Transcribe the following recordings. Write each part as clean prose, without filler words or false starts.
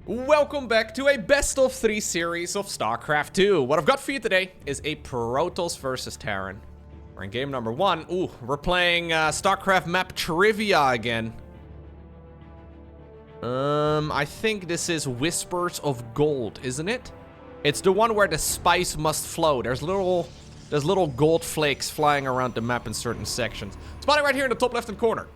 Welcome back to a best of 3 series of StarCraft 2. What I've got for you today is a Protoss versus Terran. We're in game number 1. Ooh, we're playing StarCraft map trivia again. I think this is Whispers of Gold, isn't it? It's the one where the spice must flow. There's little gold flakes flying around the map in certain sections. Spotted right here in the top left-hand corner.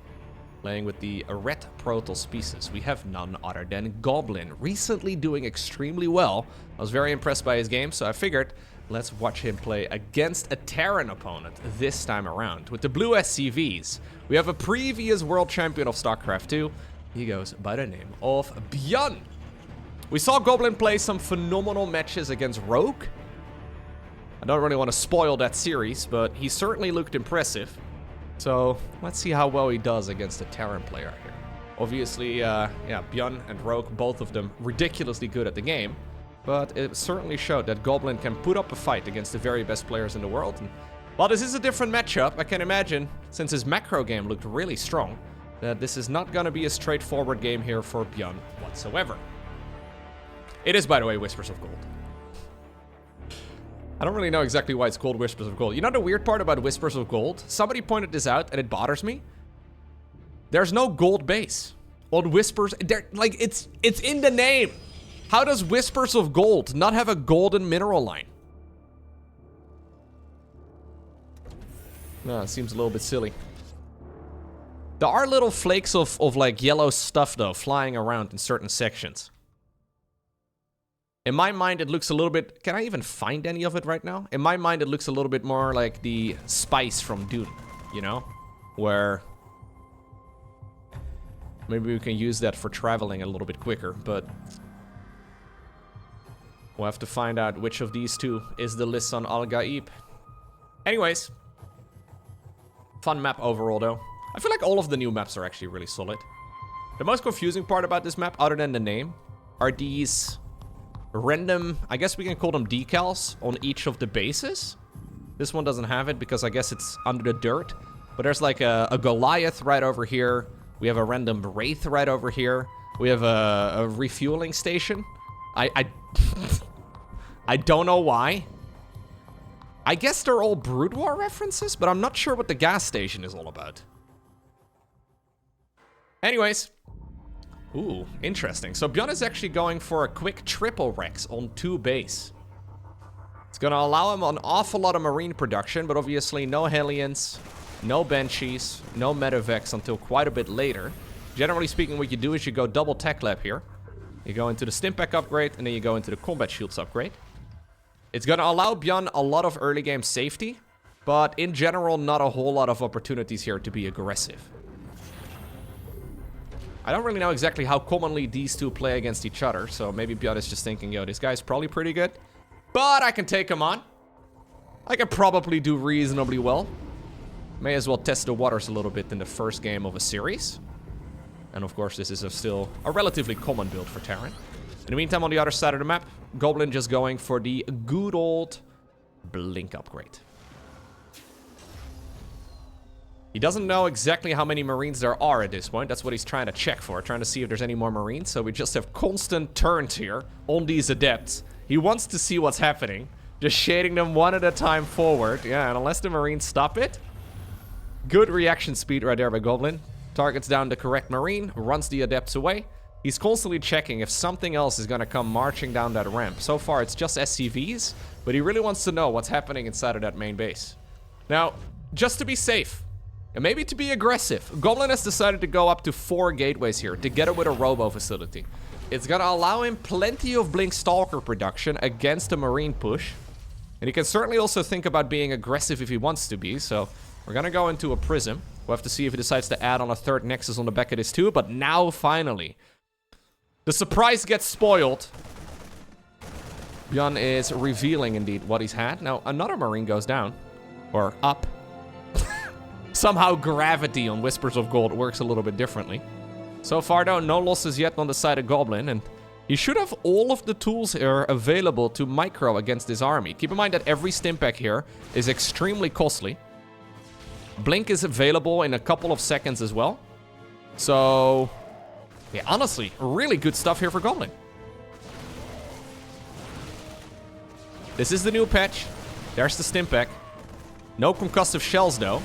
Playing with the red Protoss species, we have none other than Goblin, recently doing extremely well. I was very impressed by his game, so I figured let's watch him play against a Terran opponent this time around. With the blue SCVs, we have a previous world champion of StarCraft 2. He goes by the name of ByuN. We saw Goblin play some phenomenal matches against Rogue. I don't really want to spoil that series, but he certainly looked impressive. So, let's see how well he does against a Terran player here. Obviously, ByuN and Rogue, both of them ridiculously good at the game. But it certainly showed that Goblin can put up a fight against the very best players in the world. And while this is a different matchup, I can imagine, since his macro game looked really strong, that this is not going to be a straightforward game here for ByuN whatsoever. It is, by the way, Whispers of Gold. I don't really know exactly why it's called Whispers of Gold. You know the weird part about Whispers of Gold? Somebody pointed this out, and it bothers me. There's no gold base on Whispers. Like, it's in the name. How does Whispers of Gold not have a golden mineral line? No, it seems a little bit silly. There are little flakes of like yellow stuff, though, flying around in certain sections. In my mind, it looks a little bit... Can I even find any of it right now? In my mind, it looks a little bit more like the spice from Dune, you know? Where... maybe we can use that for traveling a little bit quicker, but... we'll have to find out which of these two is the Lissan Al Gaib. Anyways. Fun map overall, though. I feel like all of the new maps are actually really solid. The most confusing part about this map, other than the name, are these... random, I guess we can call them decals on each of the bases. This one doesn't have it because I guess it's under the dirt. But there's like a Goliath right over here. We have a random Wraith right over here. We have a refueling station. I don't know why. I guess they're all Brood War references, but I'm not sure what the gas station is all about. Anyways. Ooh, interesting. So ByuN is actually going for a quick triple Rex on 2 base. It's going to allow him an awful lot of marine production, but obviously no Hellions, no Banshees, no Medevacs until quite a bit later. Generally speaking, what you do is you go double tech lab here. You go into the Stimpack upgrade, and then you go into the Combat Shields upgrade. It's going to allow ByuN a lot of early game safety, but in general, not a whole lot of opportunities here to be aggressive. I don't really know exactly how commonly these two play against each other, so maybe ByuN is just thinking, yo, this guy's probably pretty good, but I can take him on. I can probably do reasonably well. May as well test the waters a little bit in the first game of a series. And of course, this is still a relatively common build for Terran. In the meantime, on the other side of the map, Goblin just going for the good old Blink upgrade. He doesn't know exactly how many Marines there are at this point. That's what he's trying to check for, trying to see if there's any more Marines. So we just have constant turns here on these Adepts. He wants to see what's happening, just shading them one at a time forward. Yeah, and unless the Marines stop it. Good reaction speed right there by Goblin. Targets down the correct Marine, runs the Adepts away. He's constantly checking if something else is going to come marching down that ramp. So far, it's just SCVs, but he really wants to know what's happening inside of that main base. Now, just to be safe, and maybe to be aggressive, Goblin has decided to go up to 4 gateways here, together with a robo facility. It's gonna allow him plenty of Blink Stalker production against a Marine push. And he can certainly also think about being aggressive if he wants to be, so we're gonna go into a Prism. We'll have to see if he decides to add on a 3rd Nexus on the back of this too, but now, finally, the surprise gets spoiled. ByuN is revealing, indeed, what he's had. Now, another Marine goes down, or up. Somehow gravity on Whispers of Gold works a little bit differently. So far, though, no losses yet on the side of Goblin, and he should have all of the tools here available to micro against this army. Keep in mind that every Stimpack here is extremely costly. Blink is available in a couple of seconds as well. So, yeah, honestly, really good stuff here for Goblin. This is the new patch. There's the Stimpak. No concussive shells, though.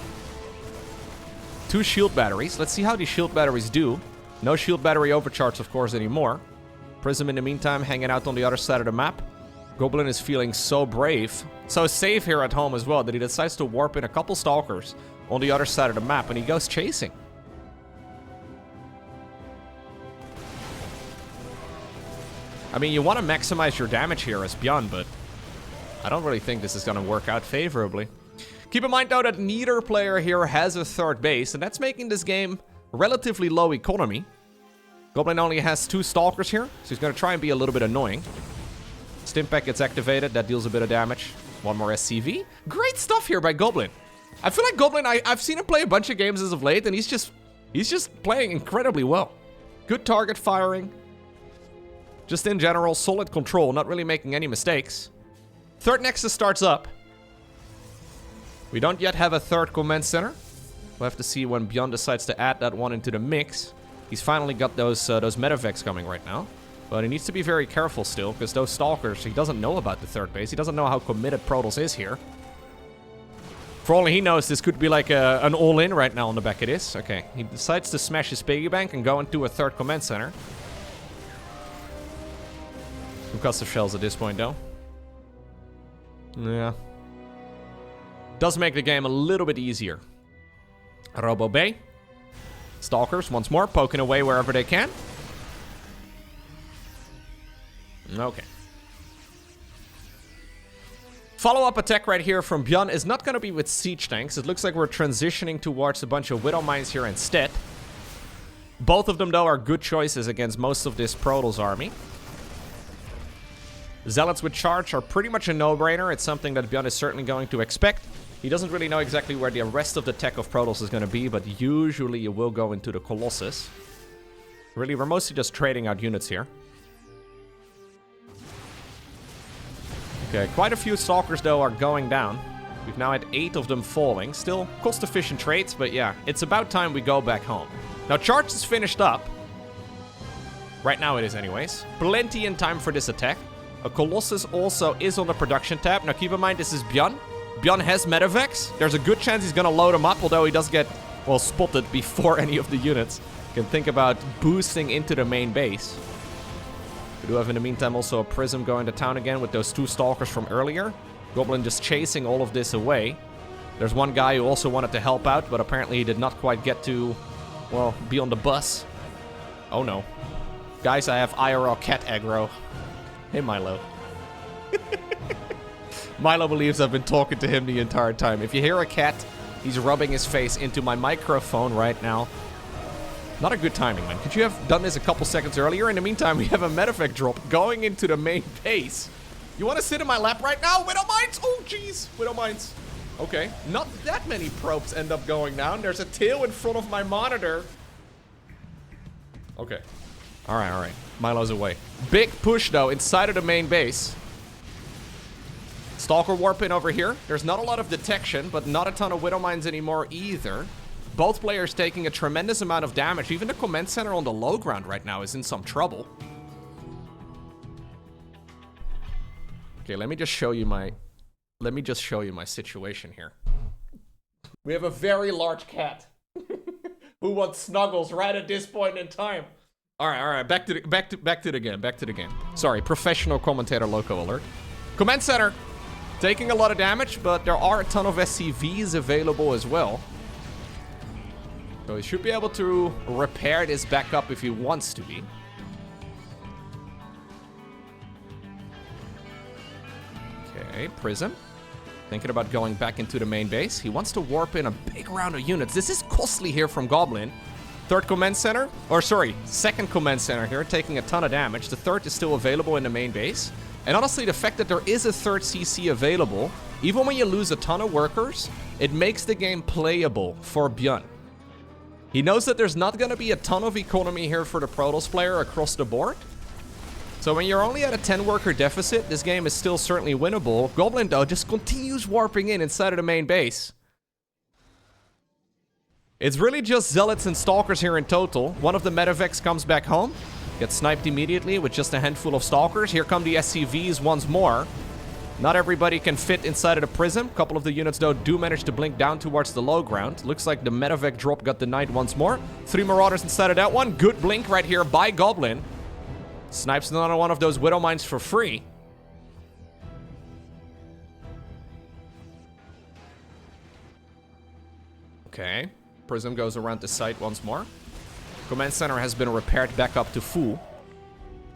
2 shield batteries. Let's see how these shield batteries do. No shield battery overcharge, of course, anymore. Prism, in the meantime, hanging out on the other side of the map. Goblin is feeling so brave, so safe here at home as well, that he decides to warp in a couple Stalkers on the other side of the map, and he goes chasing. I mean, you want to maximize your damage here as ByuN, but I don't really think this is going to work out favorably. Keep in mind, though, that neither player here has a third base, and that's making this game relatively low economy. Goblin only has 2 Stalkers here, so he's going to try and be a little bit annoying. Stimpak gets activated. That deals a bit of damage. 1 more SCV. Great stuff here by Goblin. I feel like Goblin, I've seen him play a bunch of games as of late, and he's just playing incredibly well. Good target firing. Just in general, solid control, not really making any mistakes. Third Nexus starts up. We don't yet have a third command center. We'll have to see when ByuN decides to add that one into the mix. He's finally got those medevacs coming right now. But he needs to be very careful still, because those Stalkers, he doesn't know about the third base. He doesn't know how committed Protoss is here. For all he knows, this could be like an all-in right now on the back of this. Okay, he decides to smash his piggy bank and go into a third command center. Concussive shells at this point, though. Yeah. Does make the game a little bit easier. Robo Bay. Stalkers, once more, poking away wherever they can. Okay. Follow-up attack right here from ByuN is not going to be with siege tanks. It looks like we're transitioning towards a bunch of Widow Mines here instead. Both of them, though, are good choices against most of this Protoss army. Zealots with charge are pretty much a no-brainer. It's something that ByuN is certainly going to expect. He doesn't really know exactly where the rest of the tech of Protoss is going to be, but usually you will go into the Colossus. Really, we're mostly just trading out units here. Okay, quite a few Stalkers, though, are going down. We've now had 8 of them falling. Still cost-efficient trades, but yeah, it's about time we go back home. Now, charge is finished up. Right now it is anyways. Plenty in time for this attack. A Colossus also is on the production tab. Now, keep in mind, this is ByuN. ByuN has medevacs. There's a good chance he's going to load them up, although he does get, well, spotted before any of the units can think about boosting into the main base. We do have, in the meantime, also a Prism going to town again with those 2 Stalkers from earlier. Goblin just chasing all of this away. There's one guy who also wanted to help out, but apparently he did not quite get to, well, be on the bus. Oh, no. Guys, I have IRL cat aggro. Hey, Milo. Milo believes I've been talking to him the entire time. If you hear a cat, he's rubbing his face into my microphone right now. Not a good timing, man. Could you have done this a couple seconds earlier? In the meantime, we have a medevac drop going into the main base. You want to sit in my lap right now? Widow Mines! Oh, jeez. Widow Mines. Okay. Not that many probes end up going down. There's a tail in front of my monitor. Okay. All right, all right. Milo's away. Big push, though, inside of the main base. Stalker warp in over here. There's not a lot of detection, but not a ton of Widow Mines anymore either. Both players taking a tremendous amount of damage. Even the command center on the low ground right now is in some trouble. Okay, let me just show you my situation here. We have a very large cat who wants snuggles right at this point in time. All right, back to the game. Sorry, professional commentator Loco alert. Command center taking a lot of damage, but there are a ton of SCVs available as well. So he should be able to repair this back up if he wants to be. Okay, Prism. Thinking about going back into the main base. He wants to warp in a big round of units. This is costly here from Goblin. Third command center, or sorry, second command center here, taking a ton of damage. The third is still available in the main base. And honestly, the fact that there is a third CC available, even when you lose a ton of workers, it makes the game playable for ByuN. He knows that there's not going to be a ton of economy here for the Protoss player across the board. So when you're only at a 10-worker deficit, this game is still certainly winnable. Goblin, though, just continues warping in inside of the main base. It's really just Zealots and Stalkers here in total. One of the medevacs comes back home. Gets sniped immediately with just a handful of Stalkers. Here come the SCVs once more. Not everybody can fit inside of the prism. A couple of the units, though, do manage to blink down towards the low ground. Looks like the medevac drop got denied once more. 3 Marauders inside of that one. Good blink right here by Goblin. Snipes another one of those Widow Mines for free. Okay. Prism goes around the site once more. Command center has been repaired back up to full.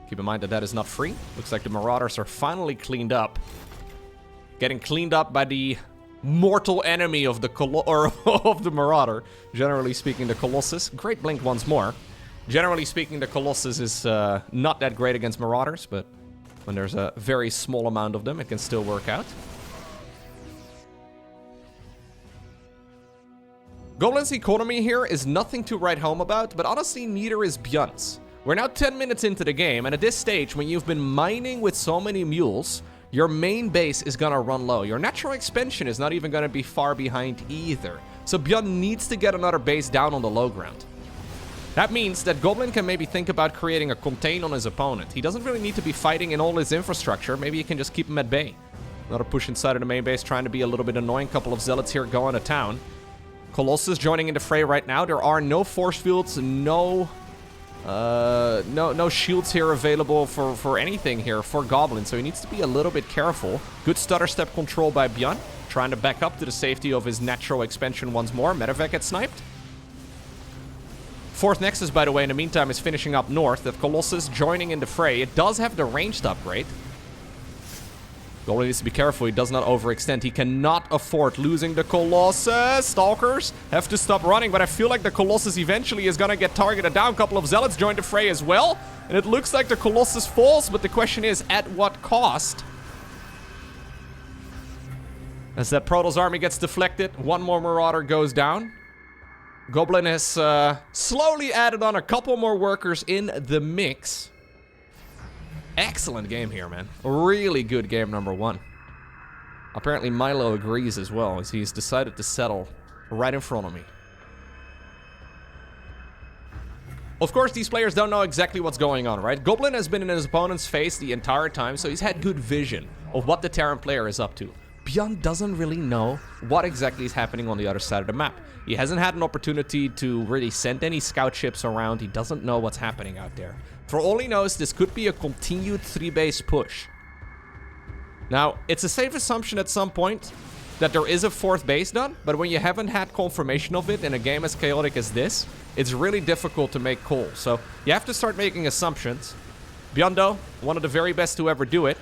Keep in mind that that is not free. Looks like the Marauders are finally cleaned up. Getting cleaned up by the mortal enemy of the of the Marauder. Generally speaking, the Colossus. Great blink once more. Generally speaking, the Colossus is not that great against Marauders, but when there's a very small amount of them, it can still work out. Goblin's economy here is nothing to write home about, but honestly, neither is ByuN's. We're now 10 minutes into the game, and at this stage, when you've been mining with so many mules, your main base is gonna run low. Your natural expansion is not even gonna be far behind either. So ByuN needs to get another base down on the low ground. That means that Goblin can maybe think about creating a contain on his opponent. He doesn't really need to be fighting in all his infrastructure. Maybe he can just keep him at bay. Another push inside of the main base, trying to be a little bit annoying. Couple of zealots here going to town. Colossus joining in the fray right now. There are no force fields, no shields here available for anything here for Goblin, so he needs to be a little bit careful. Good stutter step control by ByuN, trying to back up to the safety of his natural expansion once more. Medevac gets sniped. 4th Nexus, by the way, in the meantime, is finishing up north. That Colossus joining in the fray. It does have the ranged upgrade. Goblin needs to be careful. He does not overextend. He cannot afford losing the Colossus. Stalkers have to stop running, but I feel like the Colossus eventually is going to get targeted down. A couple of zealots joined the fray as well. And it looks like the Colossus falls, but the question is, at what cost? As that Protoss army gets deflected, one more Marauder goes down. Goblin has slowly added on a couple more workers in the mix. Excellent game here, man. Really good game number 1. Apparently Milo agrees as well, as he's decided to settle right in front of me. Of course, these players don't know exactly what's going on, right? Goblin has been in his opponent's face the entire time, so he's had good vision of what the Terran player is up to. ByuN doesn't really know what exactly is happening on the other side of the map. He hasn't had an opportunity to really send any scout ships around. He doesn't know what's happening out there. For all he knows, this could be a continued 3-base push. Now, it's a safe assumption at some point that there is a 4th base done, but when you haven't had confirmation of it in a game as chaotic as this, it's really difficult to make calls. So you have to start making assumptions. ByuN, though, one of the very best to ever do it.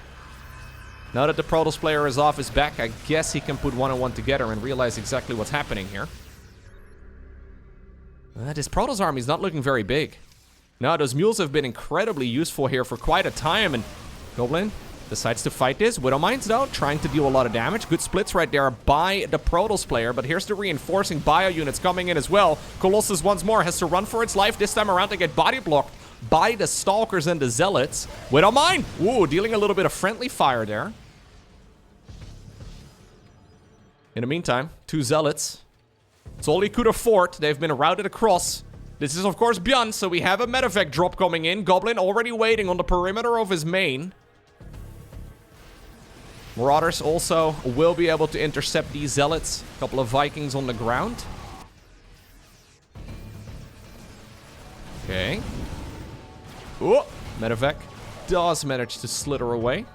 Now that the Protoss player is off his back, I guess he can put 1 and 1 together and realize exactly what's happening here. This Protoss army is not looking very big. Now, those mules have been incredibly useful here for quite a time, and Goblin decides to fight this. Widow Mines, though, trying to deal a lot of damage. Good splits right there by the Protoss player, but here's the reinforcing bio units coming in as well. Colossus once more has to run for its life. This time around to get body blocked by the Stalkers and the Zealots. Widow Mine! Ooh, dealing a little bit of friendly fire there. In the meantime, 2 Zealots. It's all he could afford. They've been routed across. This is, of course, ByuN, so we have a medevac drop coming in. Goblin already waiting on the perimeter of his main. Marauders also will be able to intercept these Zealots. A couple of Vikings on the ground. Okay. Oh, medevac does manage to slither away.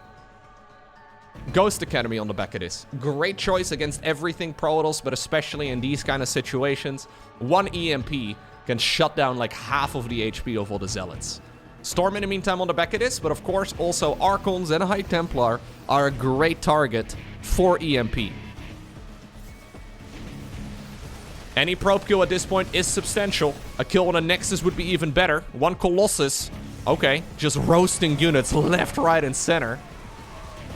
Ghost Academy on the back of this. Great choice against everything Protoss, but especially in these kind of situations. 1 EMP can shut down like half of the HP of all the Zealots. Storm in the meantime on the back of this, but of course also Archons and High Templar are a great target for EMP. Any probe kill at this point is substantial. A kill on a Nexus would be even better. 1 Colossus. Okay, just roasting units left, right, and center.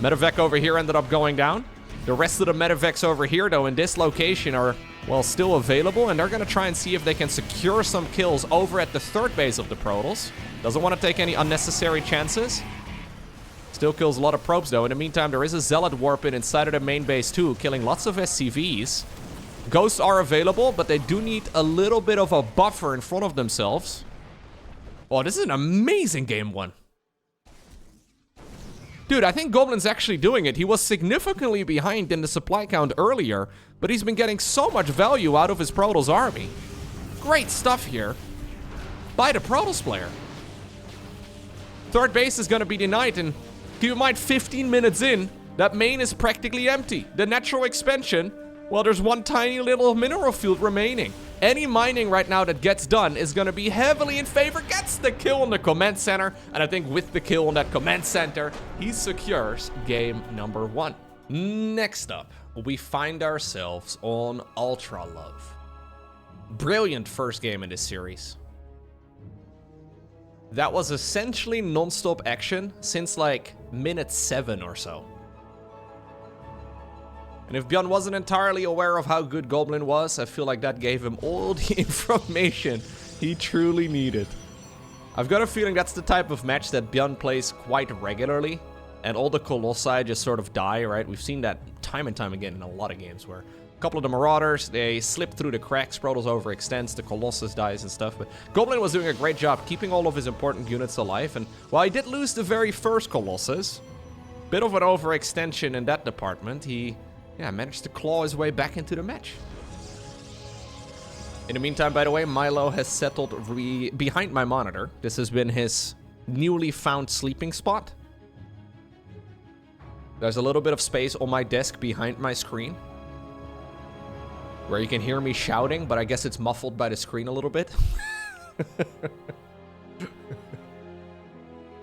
Medevac over here ended up going down. The rest of the medevacs over here, though, in this location are, well, still available, and they're going to try and see if they can secure some kills over at the 3rd base of the Protoss. Doesn't want to take any unnecessary chances. Still kills a lot of probes, though. In the meantime, there is a Zealot warp in inside of the main base, too, killing lots of SCVs. Ghosts are available, but they do need a little bit of a buffer in front of themselves. Oh, this is an amazing game 1. Dude, I think Goblin's actually doing it. He was significantly behind in the supply count earlier, but he's been getting so much value out of his Protoss army. Great stuff here by the Protoss player. Third base is gonna be denied, and keep in mind, 15 minutes in, that main is practically empty. The natural expansion, well, there's one tiny little mineral field remaining. Any mining right now that gets done is gonna be heavily in favor. Gets the kill on the command center, and I think with the kill on that command center, he secures game number 1. Next up, we find ourselves on ultralove. Brilliant first game in this series. That was essentially non-stop action since like minute 7 or so. And if ByuN wasn't entirely aware of how good Goblin was, I feel like that gave him all the information he truly needed. I've got a feeling that's the type of match that ByuN plays quite regularly, and all the Colossi just sort of die, right? We've seen that time and time again in a lot of games where a couple of the Marauders, they slip through the cracks, Protoss overextends, the Colossus dies and stuff, but Goblin was doing a great job keeping all of his important units alive, and while he did lose the very first Colossus, bit of an overextension in that department, he managed to claw his way back into the match. In the meantime, by the way, Milo has settled behind my monitor. This has been his newly found sleeping spot. There's a little bit of space on my desk behind my screen where you can hear me shouting, but I guess it's muffled by the screen a little bit.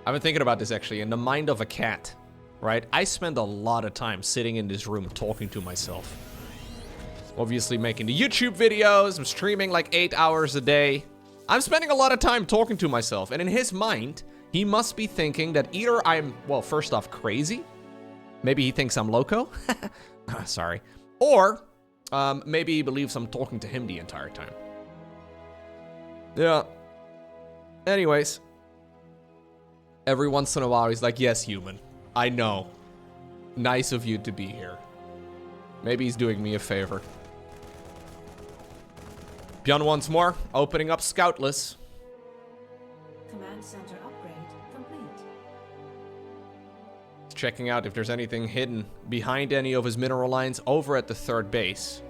I've been thinking about this actually. In the mind of a cat, right? I spend a lot of time sitting in this room talking to myself. Obviously making the YouTube videos, I'm streaming like 8 hours a day. I'm spending a lot of time talking to myself, and in his mind, he must be thinking that either I'm, well, first off, crazy. Maybe he thinks I'm loco. Sorry. Or maybe he believes I'm talking to him the entire time. Yeah. Anyways. Every once in a while, he's like, yes, human. I know. Nice of you to be here. Maybe he's doing me a favor. ByuN once more, opening up Scoutless. Command center upgrade complete. Checking out if there's anything hidden behind any of his mineral lines over at the third base.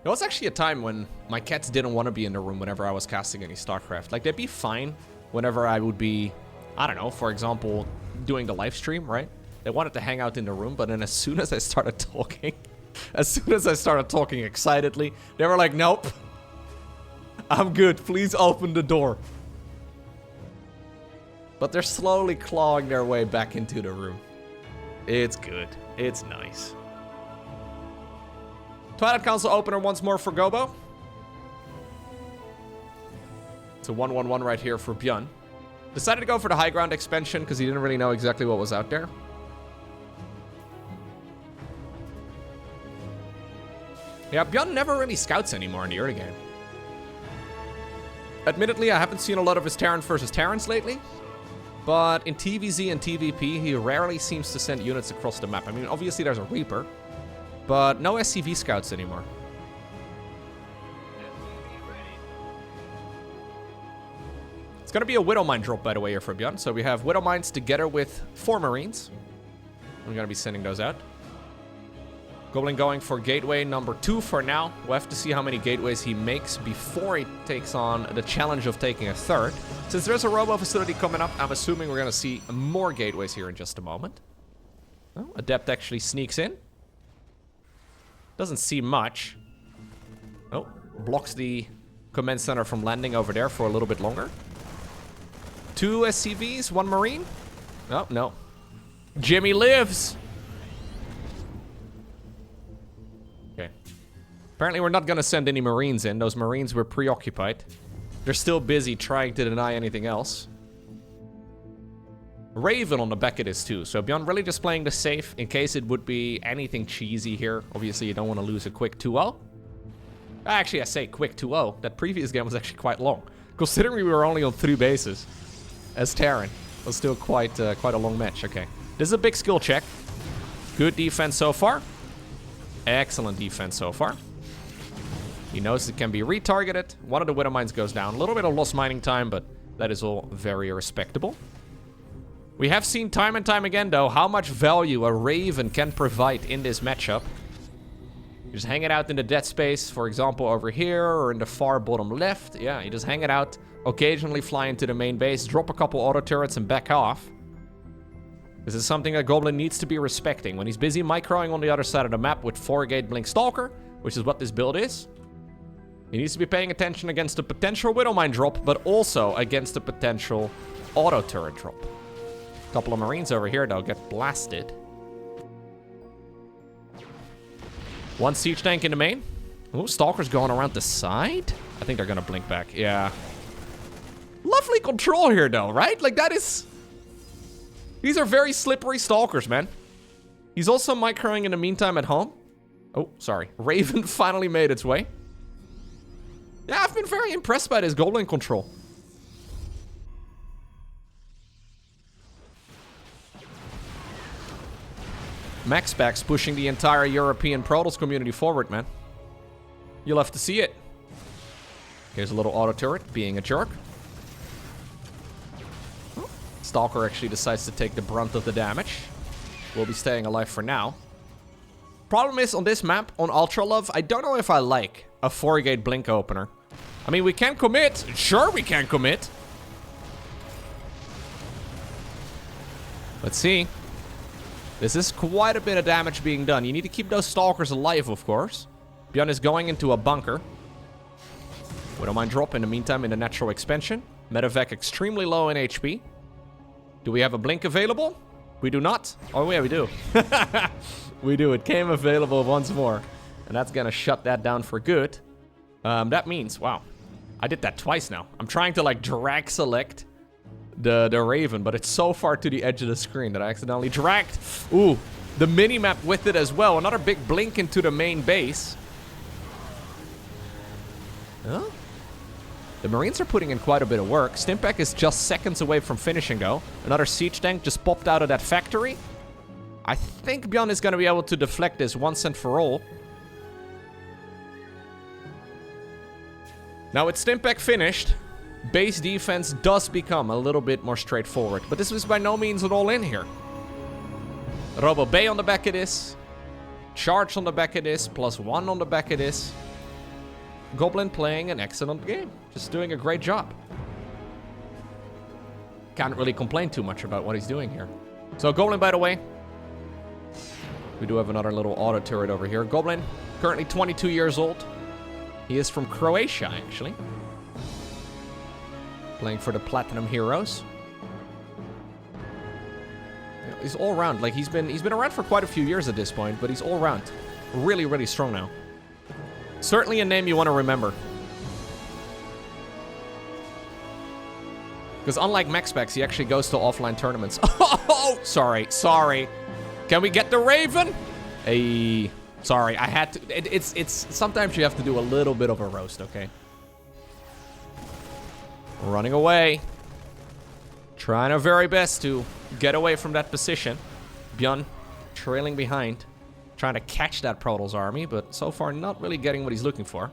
There was actually a time when my cats didn't want to be in the room whenever I was casting any StarCraft. Like, they'd be fine whenever I would be, I don't know, for example, doing the live stream, right? They wanted to hang out in the room, but then as soon as I started talking, excitedly, they were like, nope. I'm good, please open the door. But they're slowly clawing their way back into the room. It's good, it's nice. Twilight Council opener once more for Gobo. It's a 1-1-1 right here for ByuN. Decided to go for the high ground expansion because he didn't really know exactly what was out there. Yeah, ByuN never really scouts anymore in the early game. Admittedly, I haven't seen a lot of his Terran versus Terrans lately. But in TVZ and TVP, he rarely seems to send units across the map. I mean, obviously there's a Reaper, but no SCV scouts anymore. It's going to be a Widow Mine drop, by the way, here for ByuN. So we have Widow Mines together with 4 Marines. We're going to be sending those out. Goblin going for gateway number 2 for now. We'll have to see how many gateways he makes before he takes on the challenge of taking a third. Since there's a robo facility coming up, I'm assuming we're going to see more gateways here in just a moment. Oh, Adept actually sneaks in. Doesn't see much. Oh, blocks the command center from landing over there for a little bit longer. 2 SCVs, 1 Marine. Oh, no. Jimmy lives. Okay. Apparently we're not going to send any Marines in. Those Marines were preoccupied. They're still busy trying to deny anything else. Raven on the back of this too. So ByuN really just playing the safe in case it would be anything cheesy here. Obviously you don't want to lose a quick 2-0. Actually, I say quick 2-0. That previous game was actually quite long. Considering we were only on 3 bases as Terran. It was still quite a long match. Okay. This is a big skill check. Good defense so far. Excellent defense so far. He knows it can be retargeted. One of the Widow Mines goes down. A little bit of lost mining time, but that is all very respectable. We have seen time and time again, though, how much value a Raven can provide in this matchup. You just hang it out in the dead space, for example, over here or in the far bottom left. Yeah, you just hang it out, occasionally fly into the main base, drop a couple auto turrets and back off. This is something that Goblin needs to be respecting. When he's busy microing on the other side of the map with 4-gate Blink Stalker, which is what this build is, he needs to be paying attention against the potential Widow Mine drop, but also against the potential auto turret drop. A couple of Marines over here, though, get blasted. One siege tank in the main. Ooh, Stalker's going around the side. I think they're gonna blink back. Yeah. Lovely control here, though, right? Like, that is... These are very slippery Stalkers, man. He's also microing in the meantime at home. Oh, sorry. Raven finally made its way. Yeah, I've been very impressed by this Goblin control. MaxPack's pushing the entire European Protoss community forward, man. You'll have to see it. Here's a little auto turret being a jerk. Stalker actually decides to take the brunt of the damage. We'll be staying alive for now. Problem is, on this map, on ultralove, I don't know if I like a 4-gate blink opener. I mean, we can commit. Sure, we can commit. Let's see. This is quite a bit of damage being done. You need to keep those Stalkers alive, of course. ByuN is going into a bunker. We don't mind drop in the meantime in the natural expansion. Medevac extremely low in HP. Do we have a blink available? We do not. Oh, yeah, we do. We do. It came available once more. And that's going to shut that down for good. That means, wow. I did that twice now. I'm trying to, like, drag select the Raven, but it's so far to the edge of the screen that I accidentally dragged. Ooh, the mini-map with it as well. Another big blink into the main base. Huh? The Marines are putting in quite a bit of work. Stimpack is just seconds away from finishing, though. Another siege tank just popped out of that factory. I think ByuN is going to be able to deflect this once and for all. Now, with Stimpack finished, base defense does become a little bit more straightforward. But this was by no means at all in here. Robo Bay on the back of this. Charge on the back of this. +1 on the back of this. Goblin playing an excellent game. Just doing a great job. Can't really complain too much about what he's doing here. So Goblin, by the way. We do have another little auto turret over here. Goblin, currently 22 years old. He is from Croatia, actually. Playing for the Platinum Heroes. He's all around. Like, he's been around for quite a few years at this point, but he's all around. Really, really strong now. Certainly a name you want to remember. Because unlike MaxPax, he actually goes to offline tournaments. Oh, sorry. Can we get the Raven? Hey, sorry, I had to. It's sometimes you have to do a little bit of a roast, okay? Running away. Trying our very best to get away from that position. ByuN trailing behind. Trying to catch that Protoss army, but so far not really getting what he's looking for.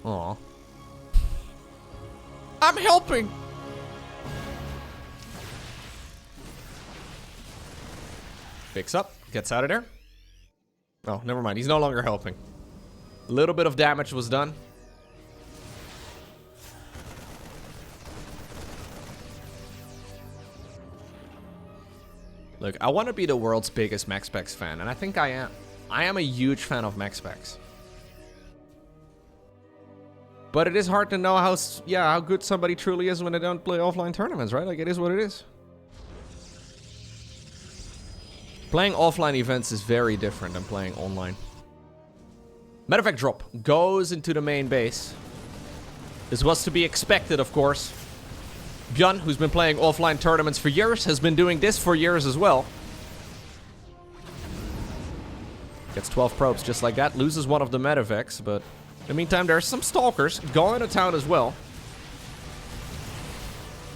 Aw. I'm helping! Picks up, gets out of there. Oh, never mind. He's no longer helping. A little bit of damage was done. Look, I want to be the world's biggest MaxPax fan, and I think I am. I am a huge fan of MaxPax. But it is hard to know how good somebody truly is when they don't play offline tournaments, right? Like, it is what it is. Playing offline events is very different than playing online. Medevac drop goes into the main base. This was to be expected, of course. ByuN, who's been playing offline tournaments for years, has been doing this for years as well. Gets 12 probes just like that. Loses one of the medevacs, but in the meantime, there's some stalkers going to town as well.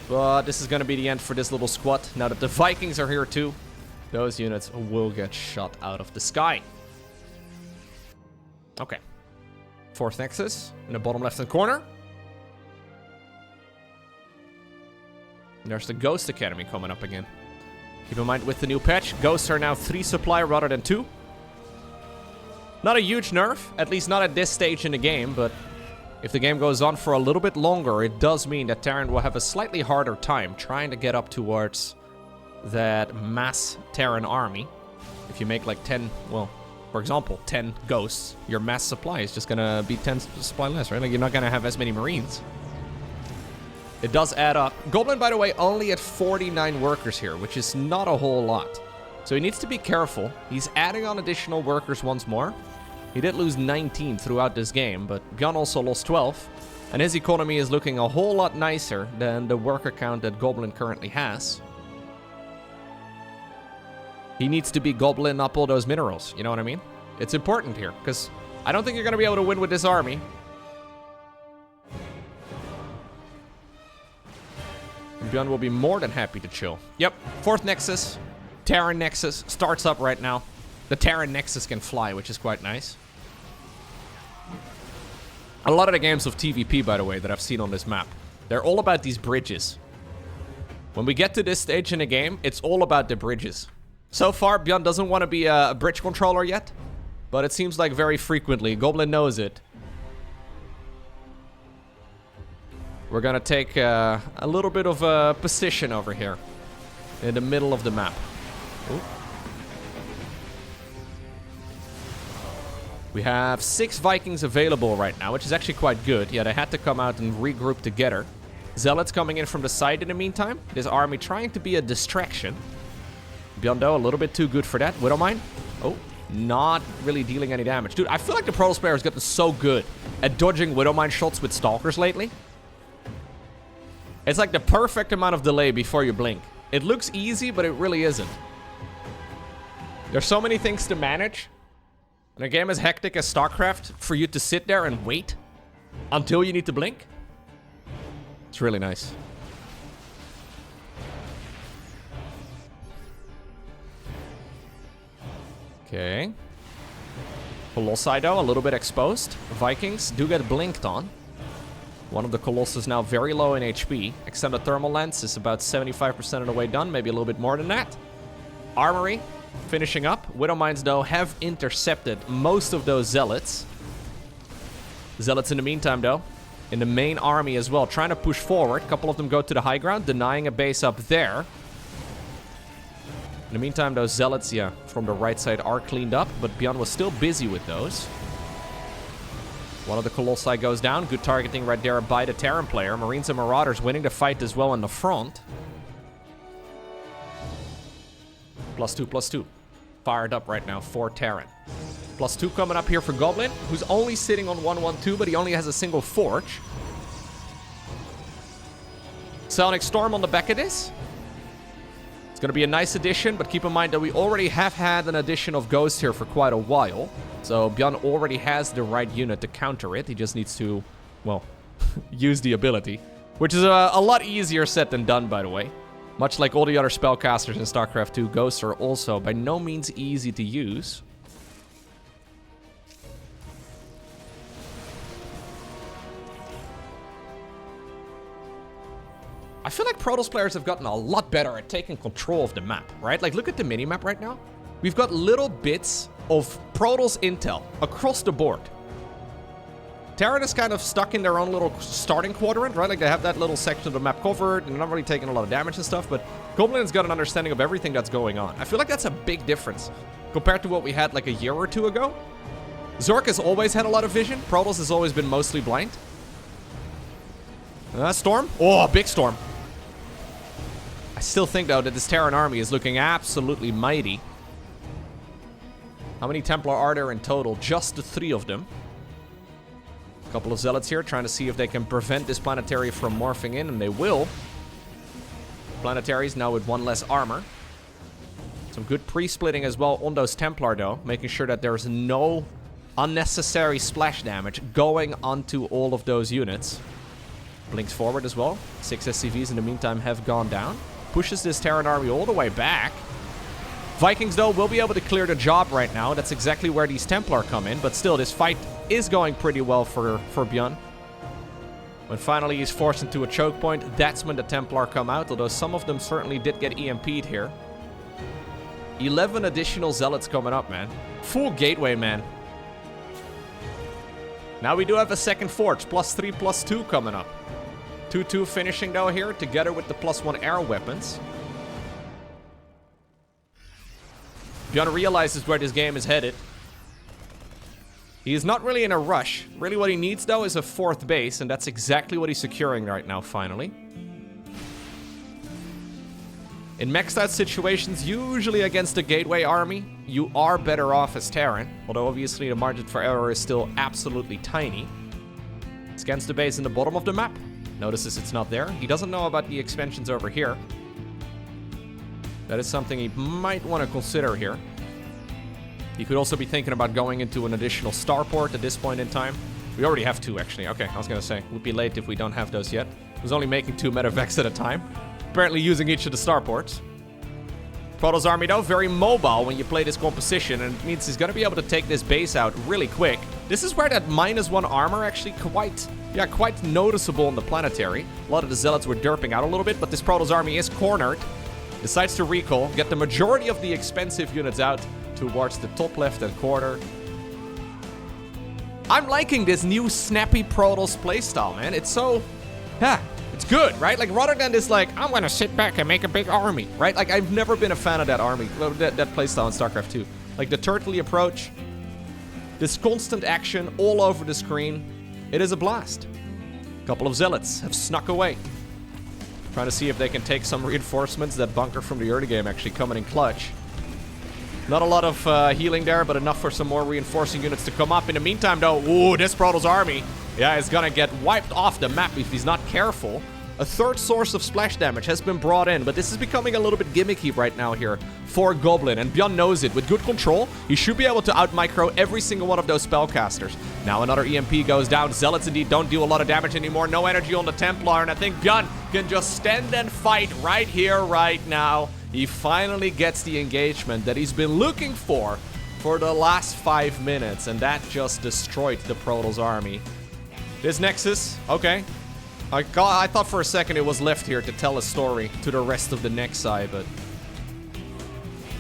But this is going to be the end for this little squad. Now that the Vikings are here too, Those units will get shot out of the sky. Okay. 4th Nexus in the bottom left-hand corner. There's the Ghost Academy coming up again. Keep in mind, with the new patch, Ghosts are now 3 supply rather than 2. Not a huge nerf, at least not at this stage in the game, but if the game goes on for a little bit longer, it does mean that Terran will have a slightly harder time trying to get up towards that mass Terran army. If you make like 10, well, for example, 10 Ghosts, your mass supply is just gonna be 10 supply less, right? Like, you're not gonna have as many Marines. It does add up. Goblin, by the way, only at 49 workers here, which is not a whole lot. So he needs to be careful. He's adding on additional workers once more. He did lose 19 throughout this game, but ByuN also lost 12. And his economy is looking a whole lot nicer than the worker count that Goblin currently has. He needs to be Goblin up all those minerals, you know what I mean? It's important here, because I don't think you're going to be able to win with this army. And ByuN will be more than happy to chill. Yep, 4th Nexus, Terran Nexus, starts up right now. The Terran Nexus can fly, which is quite nice. A lot of the games of TVP, by the way, that I've seen on this map, they're all about these bridges. When we get to this stage in the game, it's all about the bridges. So far, ByuN doesn't want to be a bridge controller yet, but it seems like very frequently. Goblin knows it. We're gonna take a little bit of a position over here in the middle of the map. Ooh. We have 6 Vikings available right now, which is actually quite good. Yeah, they had to come out and regroup together. Zealots coming in from the side in the meantime. This army trying to be a distraction. ByuN, though, a little bit too good for that. Widowmine. Oh, not really dealing any damage. Dude, I feel like the Protoss player has gotten so good at dodging Widowmine shots with Stalkers lately. It's like the perfect amount of delay before you blink. It looks easy, but it really isn't. There's so many things to manage. In a game as hectic as StarCraft, for you to sit there and wait until you need to blink, it's really nice. Okay. Colossi, though, a little bit exposed. Vikings do get blinked on. One of the Colossus is now very low in HP. Extended thermal lens is about 75% of the way done, maybe a little bit more than that. Armory finishing up. Widowmines, though, have intercepted most of those Zealots. Zealots in the meantime, though, in the main army as well, trying to push forward. A couple of them go to the high ground, denying a base up there. In the meantime, those Zealots, yeah, from the right side are cleaned up, but ByuN was still busy with those. One of the Colossi goes down. Good targeting right there by the Terran player. Marines and Marauders winning the fight as well in the front. +2/+2. Fired up right now for Terran. +2 coming up here for Goblin, who's only sitting on 1-1-2, but he only has a single forge. Psionic Storm on the back of this. It's going to be a nice addition, but keep in mind that we already have had an addition of Ghost here for quite a while. So ByuN already has the right unit to counter it. He just needs to, well, use the ability, which is a lot easier said than done, by the way. Much like all the other spellcasters in StarCraft 2, Ghosts are also by no means easy to use. I feel like Protoss players have gotten a lot better at taking control of the map, right? Like, look at the mini-map right now. We've got little bits of Protoss intel across the board. Terran is kind of stuck in their own little starting quadrant, right? Like, they have that little section of the map covered, and they're not really taking a lot of damage and stuff, but Goblin's got an understanding of everything that's going on. I feel like that's a big difference compared to what we had, like, a year or two ago. Zork has always had a lot of vision. Protoss has always been mostly blind. Storm? Oh, big Storm. I still think, though, that this Terran army is looking absolutely mighty. How many Templar are there in total? Just the 3 of them. A couple of Zealots here trying to see if they can prevent this Planetary from morphing in, and they will. Planetaries now with 1 less armor. Some good pre-splitting as well on those Templar, though, making sure that there's no unnecessary splash damage going onto all of those units. Blinks forward as well. 6 SCVs in the meantime have gone down. Pushes this Terran army all the way back. Vikings, though, will be able to clear the job right now. That's exactly where these Templar come in. But still, this fight is going pretty well for ByuN. When finally he's forced into a choke point, that's when the Templar come out. Although some of them certainly did get EMP'd here. 11 additional Zealots coming up, man. Full gateway, man. Now we do have a second forge. +3, +2 coming up. 2-2 finishing, though, here. Together with the +1 air weapons. ByuN realizes where this game is headed. He is not really in a rush. Really what he needs, though, is a 4th base, and that's exactly what he's securing right now, finally. In maxed out situations, usually against a gateway army, you are better off as Terran, although obviously the margin for error is still absolutely tiny. Scans the base in the bottom of the map. Notices it's not there. He doesn't know about the expansions over here. That is something he might want to consider here. He could also be thinking about going into an additional starport at this point in time. We already have 2, actually. Okay, I was going to say, would be late if we don't have those yet. He was only making 2 medevacs at a time. Apparently using each of the starports. Protoss army, though, very mobile when you play this composition, and it means he's going to be able to take this base out really quick. This is where that -1 armor actually quite noticeable in the planetary. A lot of the Zealots were derping out a little bit, but this Protoss army is cornered. Decides to recall, get the majority of the expensive units out towards the top left-hand corner. I'm liking this new snappy Protoss playstyle, man. It's so... it's good, right? Like, rather than this, like, I'm gonna sit back and make a big army, right? Like, I've never been a fan of that army, that playstyle in StarCraft 2. Like, the turtley approach, this constant action all over the screen, it is a blast. A couple of Zealots have snuck away. Trying to see if they can take some reinforcements. That bunker from the early game actually coming in clutch. Not a lot of healing there, but enough for some more reinforcing units to come up. In the meantime, though, ooh, this Protoss army, yeah, is gonna get wiped off the map if he's not careful. A 3rd source of splash damage has been brought in, but this is becoming a little bit gimmicky right now here for Goblin, and ByuN knows it. With good control, he should be able to out-micro every single one of those spellcasters. Now another EMP goes down. Zealots indeed don't do a lot of damage anymore. No energy on the Templar, and I think ByuN can just stand and fight right here, right now. He finally gets the engagement that he's been looking for the last 5 minutes, and that just destroyed the Protoss army. This Nexus, okay. I thought for a second it was left here to tell a story to the rest of the next side, but...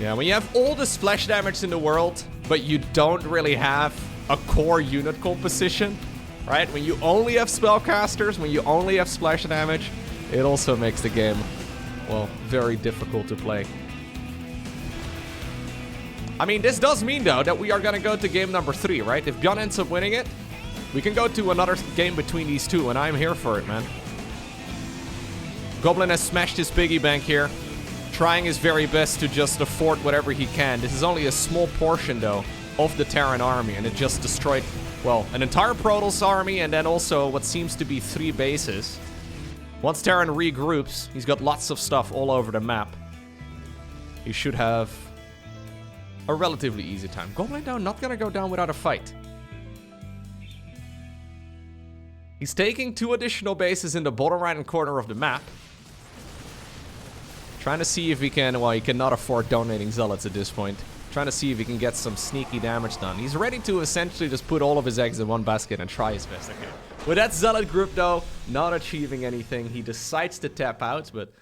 yeah, when you have all the splash damage in the world, but you don't really have a core unit composition, right? When you only have spellcasters, when you only have splash damage, it also makes the game, well, very difficult to play. I mean, this does mean, though, that we are going to go to game number 3, right? If ByuN ends up winning it, we can go to another game between these two, and I'm here for it, man. Goblin has smashed his piggy bank here, trying his very best to just afford whatever he can. This is only a small portion, though, of the Terran army, and it just destroyed, well, an entire Protoss army, and then also what seems to be 3 bases. Once Terran regroups, he's got lots of stuff all over the map. He should have a relatively easy time. Goblin, though, not gonna go down without a fight. He's taking 2 additional bases in the bottom right-hand corner of the map. Trying to see if he can... well, he cannot afford donating Zealots at this point. Trying to see if he can get some sneaky damage done. He's ready to essentially just put all of his eggs in one basket and try his best. Okay. With that Zealot group, though, not achieving anything. He decides to tap out, but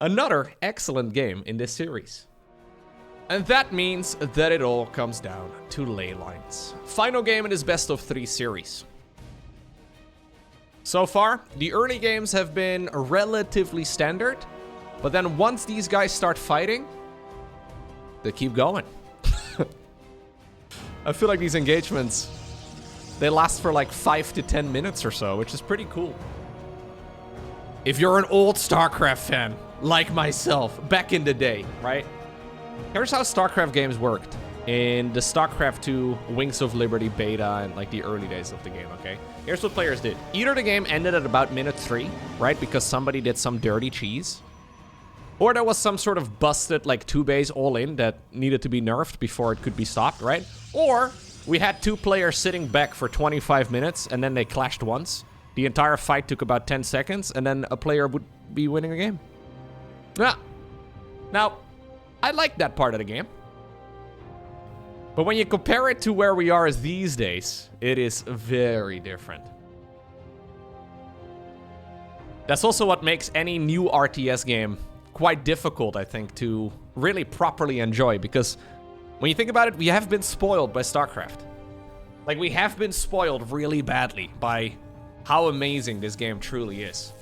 another excellent game in this series. And that means that it all comes down to ley lines. Final game in this best of 3 series. So far, the early games have been relatively standard, but then once these guys start fighting, they keep going. I feel like these engagements, they last for like 5 to 10 minutes or so, which is pretty cool. If you're an old StarCraft fan, like myself, back in the day, right? Here's how StarCraft games worked in the StarCraft 2 Wings of Liberty beta and like the early days of the game, okay? Here's what players did. Either the game ended at about minute 3, right? Because somebody did some dirty cheese. Or there was some sort of busted like 2-base all-in that needed to be nerfed before it could be stopped, right? Or we had 2 players sitting back for 25 minutes and then they clashed once. The entire fight took about 10 seconds and then a player would be winning a game. Yeah. Now, I like that part of the game. But when you compare it to where we are these days, it is very different. That's also what makes any new RTS game quite difficult, I think, to really properly enjoy. Because when you think about it, we have been spoiled by StarCraft. Like, we have been spoiled really badly by how amazing this game truly is.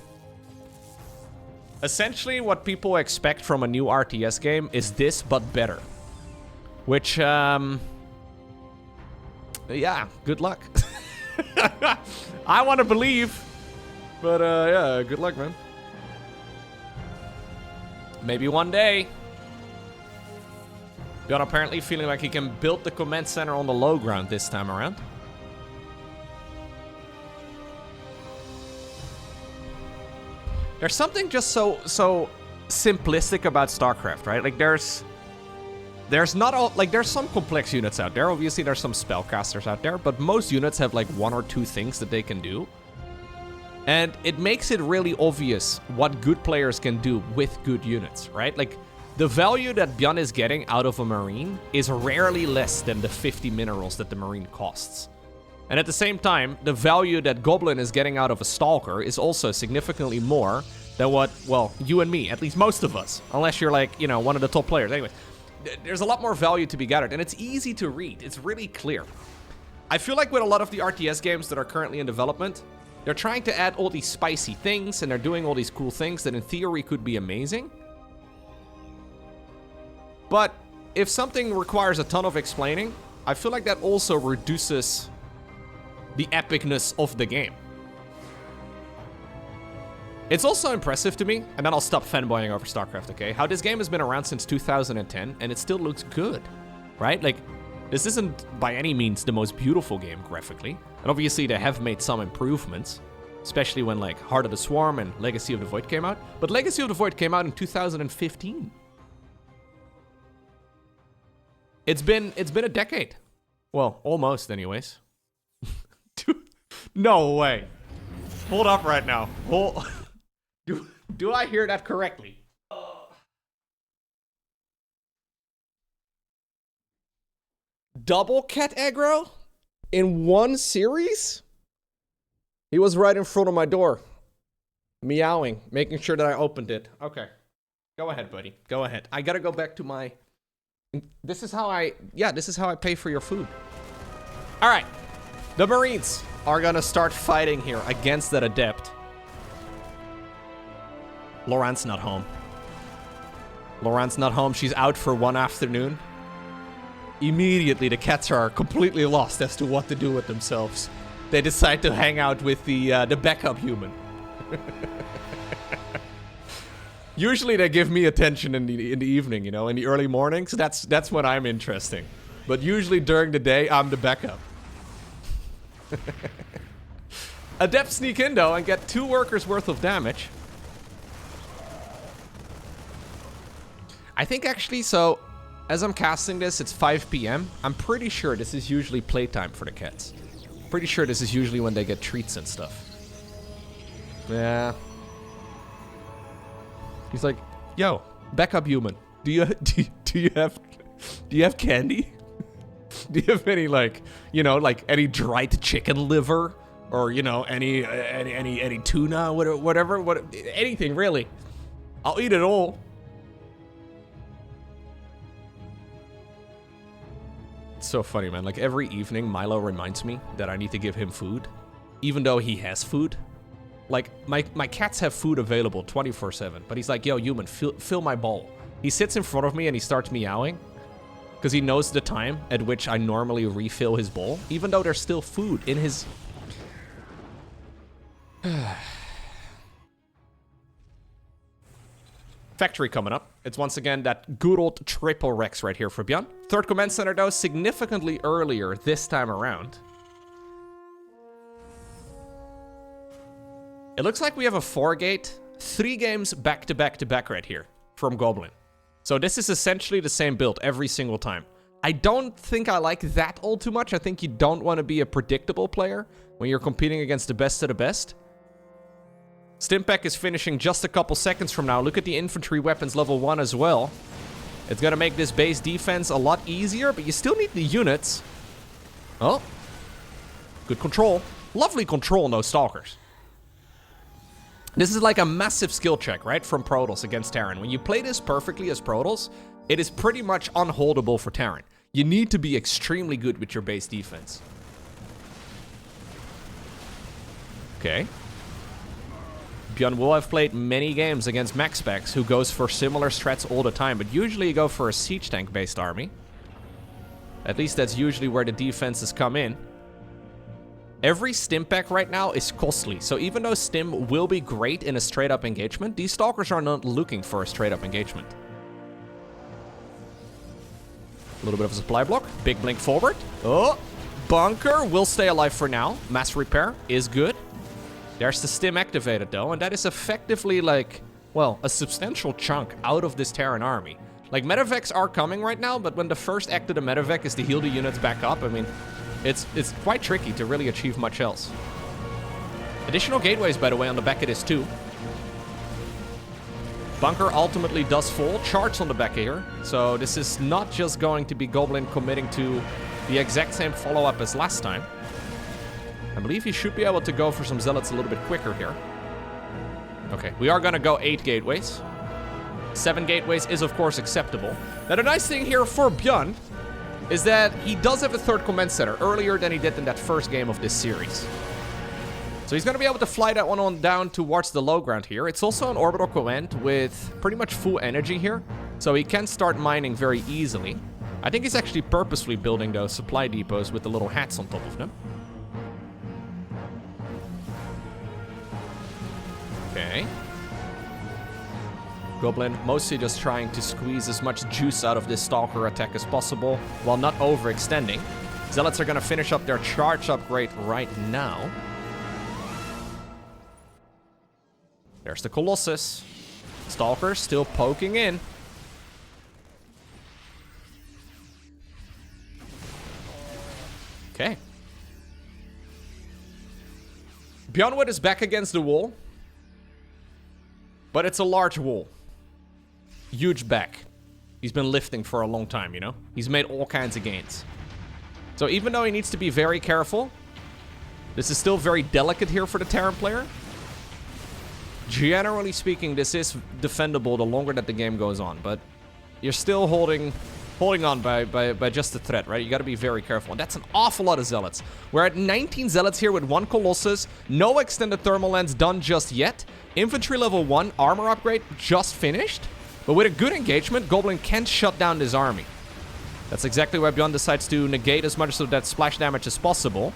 Essentially, what people expect from a new RTS game is this, but better. Which, yeah, good luck. I want to believe, but, yeah, good luck, man. Maybe one day. ByuN apparently feeling like he can build the command center on the low ground this time around. There's something just so simplistic about StarCraft, right? Like there's not all, like there's some complex units out there. Obviously there's some spellcasters out there, but most units have like one or two things that they can do. And it makes it really obvious what good players can do with good units, right? Like the value that ByuN is getting out of a Marine is rarely less than the 50 minerals that the Marine costs. And at the same time, the value that Goblin is getting out of a Stalker is also significantly more than what, well, you and me, at least most of us, unless you're like, you know, one of the top players. Anyway, there's a lot more value to be gathered, and it's easy to read. It's really clear. I feel like with a lot of the RTS games that are currently in development, they're trying to add all these spicy things, and they're doing all these cool things that in theory could be amazing. But if something requires a ton of explaining, I feel like that also reduces the epicness of the game. It's also impressive to me, and then I'll stop fanboying over StarCraft, okay? How this game has been around since 2010, and it still looks good, right? Like, this isn't by any means the most beautiful game graphically, and obviously they have made some improvements, especially when like Heart of the Swarm and Legacy of the Void came out, but Legacy of the Void came out in 2015. It's been a decade. Well, almost anyways. No way. Hold up right now. Do I hear that correctly? Double cat aggro? In one series? He was right in front of my door. Meowing, making sure that I opened it. Okay. Go ahead, buddy. Go ahead. I gotta go back to my... This is how I pay for your food. All right. The Marines are gonna start fighting here against that Adept. Laurent's not home. Laurent's not home. She's out for one afternoon. Immediately, the cats are completely lost as to what to do with themselves. They decide to hang out with the backup human. Usually, they give me attention in the evening, you know, in the early mornings. That's when I'm interesting. But usually during the day, I'm the backup. Adept sneak in though and get 2 workers worth of damage. I think actually, so as I'm casting this, it's 5 PM. I'm pretty sure this is usually playtime for the cats. Pretty sure this is usually when they get treats and stuff. Yeah. He's like, yo, backup human. Do you have candy? Do you have any, like, you know, like any dried chicken liver, or you know, any tuna, whatever, anything really? I'll eat it all. It's so funny, man. Like every evening, Milo reminds me that I need to give him food, even though he has food. Like my cats have food available 24/7, but he's like, yo, human, fill my bowl. He sits in front of me and he starts meowing. Because he knows the time at which I normally refill his bowl, even though there's still food in his... Factory coming up. It's once again that good old triple Rex right here for ByuN. 3rd command center though, significantly earlier this time around. It looks like we have a 4-gate, 3 games back to back to back right here from Goblin. So this is essentially the same build every single time. I don't think I like that all too much. I think you don't want to be a predictable player when you're competing against the best of the best. Stimpack is finishing just a couple seconds from now. Look at the infantry weapons level 1 as well. It's gonna make this base defense a lot easier, but you still need the units. Oh. Good control. Lovely control, no stalkers. This is like a massive skill check, right, from Protoss against Terran. When you play this perfectly as Protoss, it is pretty much unholdable for Terran. You need to be extremely good with your base defense. Okay. ByuN will have played many games against Max Specs who goes for similar strats all the time, but usually you go for a siege tank-based army. At least that's usually where the defenses come in. Every stim pack right now is costly, so even though stim will be great in a straight-up engagement, these stalkers are not looking for a straight-up engagement. A little bit of a supply block. Big blink forward. Oh, bunker will stay alive for now. Mass repair is good. There's the stim activated though, and that is effectively like, well, a substantial chunk out of this Terran army. Like, medevacs are coming right now, but when the first act of the medevac is to heal the units back up, I mean, it's quite tricky to really achieve much else. Additional gateways, by the way, on the back of this too. Bunker ultimately does fall. Charts on the back here. So this is not just going to be Goblin committing to the exact same follow-up as last time. I believe he should be able to go for some zealots a little bit quicker here. Okay, we are gonna go 8 gateways. 7 gateways is, of course, acceptable. Now, the nice thing here for ByuN is that he does have a 3rd command center earlier than he did in that first game of this series. So he's going to be able to fly that one on down towards the low ground here. It's also an orbital command with pretty much full energy here, so he can start mining very easily. I think he's actually purposely building those supply depots with the little hats on top of them. Okay. Goblin mostly just trying to squeeze as much juice out of this stalker attack as possible while not overextending. Zealots are going to finish up their charge upgrade right now. There's the Colossus. Stalker still poking in. Okay. ByuN is back against the wall. But it's a large wall. Huge back. He's been lifting for a long time, you know? He's made all kinds of gains. So even though he needs to be very careful, this is still very delicate here for the Terran player. Generally speaking, this is defendable the longer that the game goes on, but you're still holding on by just the threat, right? You gotta be very careful, and that's an awful lot of zealots. We're at 19 zealots here with 1 Colossus, no extended thermal lens done just yet. Infantry level 1 armor upgrade just finished, but with a good engagement, Goblin can shut down this army. That's exactly why ByuN decides to negate as much of that splash damage as possible.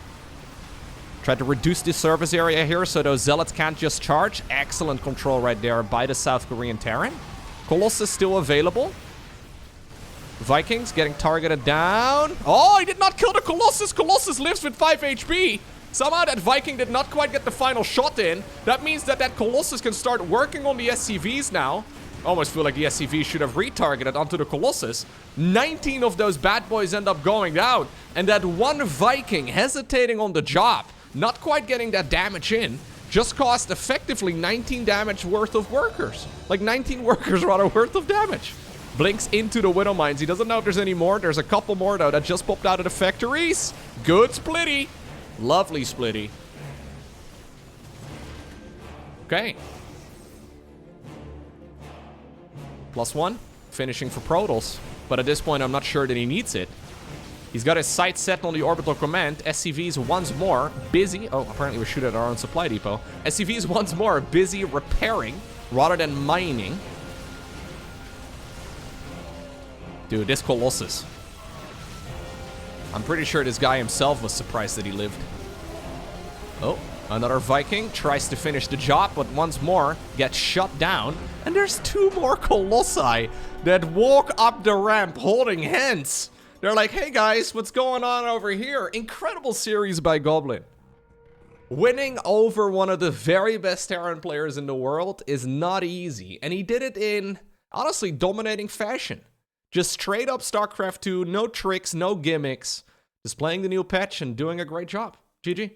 Try to reduce the surface area here so those zealots can't just charge. Excellent control right there by the South Korean Terran. Colossus still available. Vikings getting targeted down. Oh, he did not kill the Colossus. Colossus lives with 5 HP. Somehow that Viking did not quite get the final shot in. That means that Colossus can start working on the SCVs now. Almost feel like the SCV should have retargeted onto the Colossus. 19 of those bad boys end up going down. And that one Viking hesitating on the job, not quite getting that damage in, just cost effectively 19 damage worth of workers. Like 19 workers rather worth of damage. Blinks into the Widow Mines. He doesn't know if there's any more. There's a couple more though that just popped out of the factories. Good splitty. Lovely splitty. Okay. +1. Finishing for Protoss. But at this point, I'm not sure that he needs it. He's got his sights set on the orbital command. SCVs once more busy. Oh, apparently we shoot at our own supply depot. SCVs once more busy repairing rather than mining. Dude, this Colossus. I'm pretty sure this guy himself was surprised that he lived. Oh, another Viking tries to finish the job, but once more gets shut down. And there's 2 more Colossi that walk up the ramp holding hands. They're like, hey guys, what's going on over here? Incredible series by Goblin. Winning over one of the very best Terran players in the world is not easy. And he did it in, honestly, dominating fashion. Just straight up StarCraft 2, no tricks, no gimmicks. Just playing the new patch and doing a great job. GG.